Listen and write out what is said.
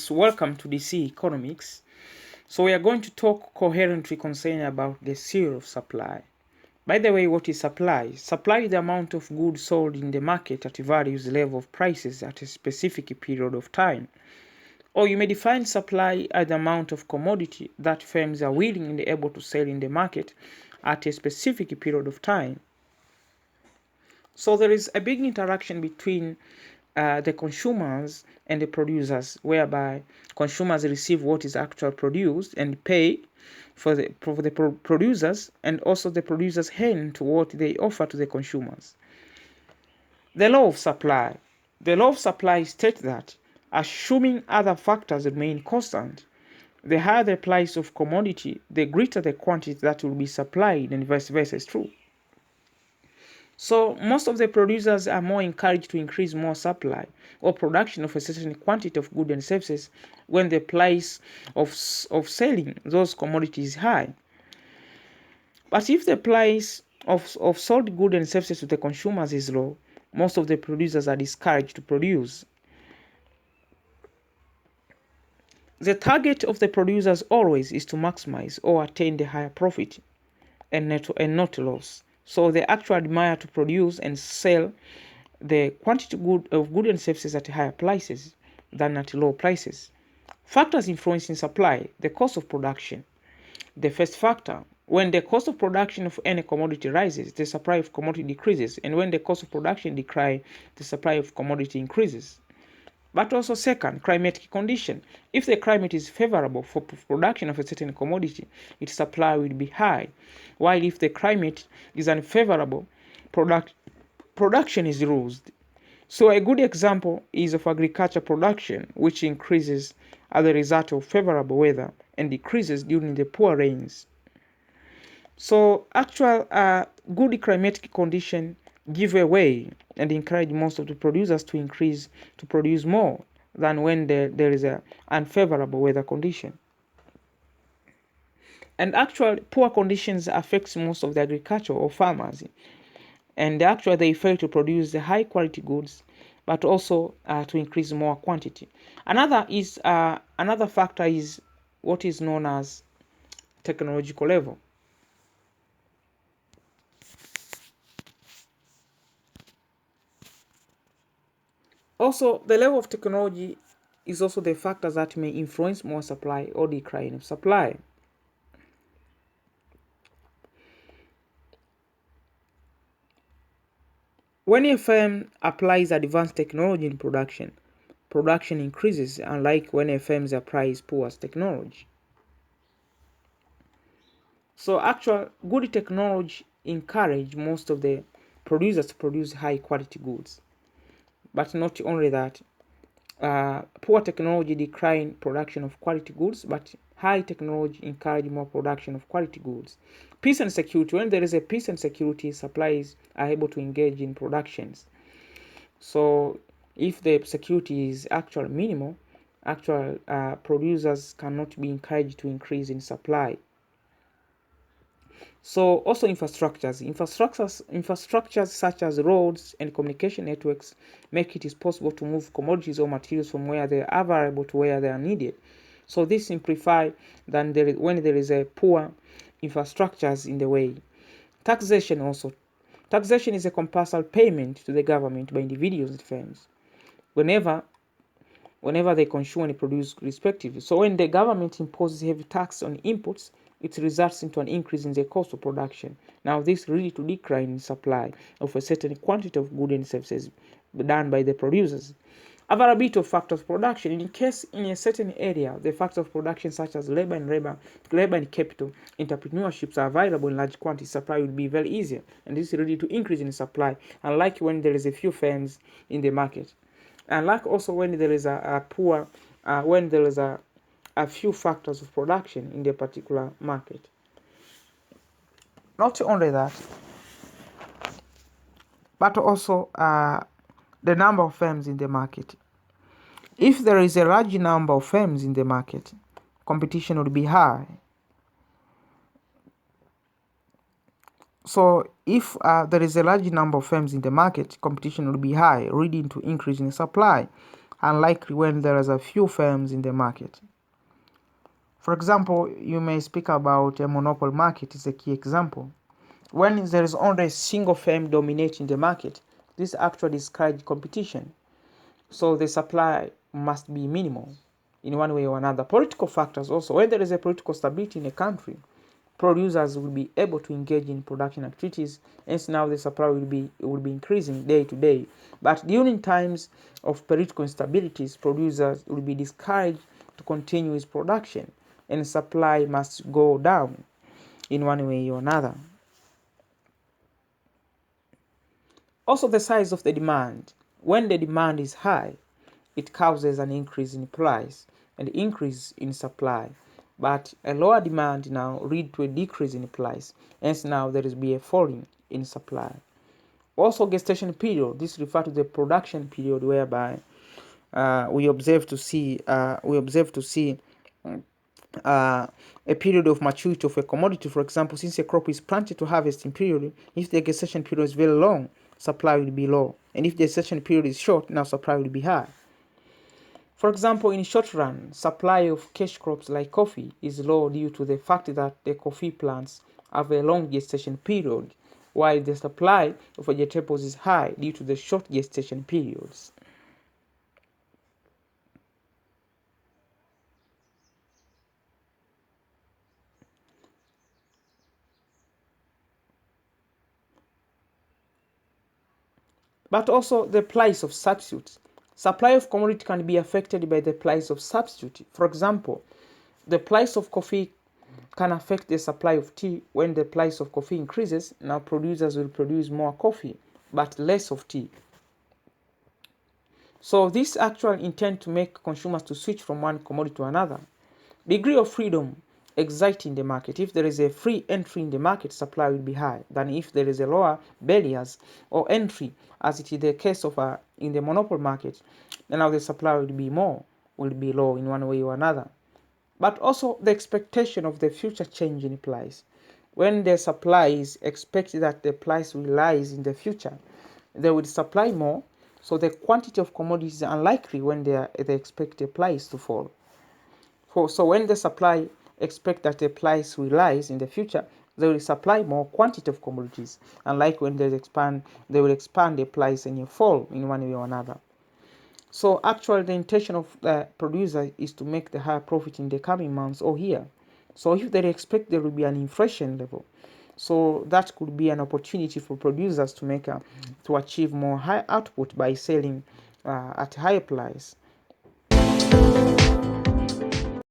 students, welcome to DC Economics. So we are going to talk coherently concerning about the theory of supply. By the way, what is supply? Supply is the amount of goods sold in the market at various level of prices at a specific period of time. Or you may define supply as the amount of commodity that firms are willing and able to sell in the market at a specific period of time. So there is a big interaction between the consumers and the producers, whereby consumers receive what is actually produced and pay for the producers, and also the producers hand to what they offer to the consumers. The law of supply. The law of supply states that, assuming other factors remain constant, the higher the price of commodity, the greater the quantity that will be supplied, and vice versa is true. So most of the producers are more encouraged to increase more supply or production of a certain quantity of goods and services when the price of selling those commodities is high. But if the price of sold goods and services to the consumers is low, most of the producers are discouraged to produce. The target of the producers always is to maximize or attain the higher profit and not loss. So they actually admire to produce and sell the quantity of goods and services at higher prices than at low prices. Factors influencing supply: the cost of production. The first factor: when the cost of production of any commodity rises, the supply of commodity decreases, and when the cost of production declines, the supply of commodity increases. But also second, climatic condition. If the climate is favorable for production of a certain commodity, its supply will be high, while if the climate is unfavorable, production is reduced. So a good example is of agriculture production, which increases as a result of favorable weather and decreases during the poor rains. So actual good climatic condition give away and encourage most of the producers to produce more than when there is an unfavorable weather condition. And actually poor conditions affects most of the agriculture or farmers, and actually they fail to produce the high quality goods, but also to increase more quantity. Another factor is what is known as technological level. Also, the level of technology is also the factor that may influence more supply or decline of supply. When a firm applies advanced technology in production increases, unlike when a firm applies poor technology. So actual good technology encourage most of the producers to produce high quality goods. But not only that, poor technology decline production of quality goods, but high technology encourage more production of quality goods. Peace and security. When there is a peace and security, supplies are able to engage in productions. So if the security is actually minimal, producers cannot be encouraged to increase in supply. So also infrastructures such as roads and communication networks make it possible to move commodities or materials from where they are available to where they are needed. So this simplifies when there is a poor infrastructures in the way. Taxation also. Taxation is a compulsory payment to the government by individuals and firms whenever they consume and produce respectively. So when the government imposes heavy tax on inputs, it results into an increase in the cost of production. Now this leads to decline in supply of a certain quantity of goods and services done by the producers. Availability of factors of production. In case in a certain area, the factors of production such as labor and capital, entrepreneurships are available in large quantities, supply will be very easier, and this is leading to increase in supply, unlike when there is a few firms in the market. And like also when there is a few factors of production in the particular market. Not only that, but also the number of firms in the market. If there is a large number of firms in the market, competition will be high. So if there is a large number of firms in the market, competition will be high, leading to increase in supply. unlikely when there is a few firms in the market. For example, you may speak about a monopoly market is a key example. When there is only a single firm dominating the market, this actually discourages competition. So the supply must be minimal in one way or another. Political factors also. When there is a political stability in a country, producers will be able to engage in production activities, hence now the supply will be increasing day to day. But during times of political instabilities, producers will be discouraged to continue with production, and supply must go down in one way or another. Also, the size of the demand. When the demand is high, it causes an increase in price and increase in supply. But a lower demand now lead to a decrease in price, hence now there is be a falling in supply. Also, gestation period. This refers to the production period whereby we observe to see a period of maturity of a commodity. For example, since a crop is planted to harvesting period, if the gestation period is very long, supply will be low, and if the gestation period is short, now supply will be high. For example, in short run, supply of cash crops like coffee is low due to the fact that the coffee plants have a long gestation period, while the supply of vegetables is high due to the short gestation periods. But also the price of substitutes. Supply of commodity can be affected by the price of substitute. For example, the price of coffee can affect the supply of tea. When the price of coffee increases, now producers will produce more coffee but less of tea. So this actually intend to make consumers to switch from one commodity to another. Degree of freedom exciting the market. If there is a free entry in the market, supply will be high than if there is a lower barriers or entry, as it is the case of in the monopoly market. Then now the supply will be low in one way or another. But also the expectation of the future change in price. When the supply is expected that the price will rise in the future, they will supply more, so the quantity of commodities is unlikely when they expect the price to fall. So when the supply expect that the price will rise in the future, they will supply more quantity of commodities. Unlike when they will expand the price and you fall in one way or another. So actually the intention of the producer is to make the higher profit in the coming months or year. So if they expect there will be an inflation level, so that could be an opportunity for producers to achieve more high output by selling at higher price.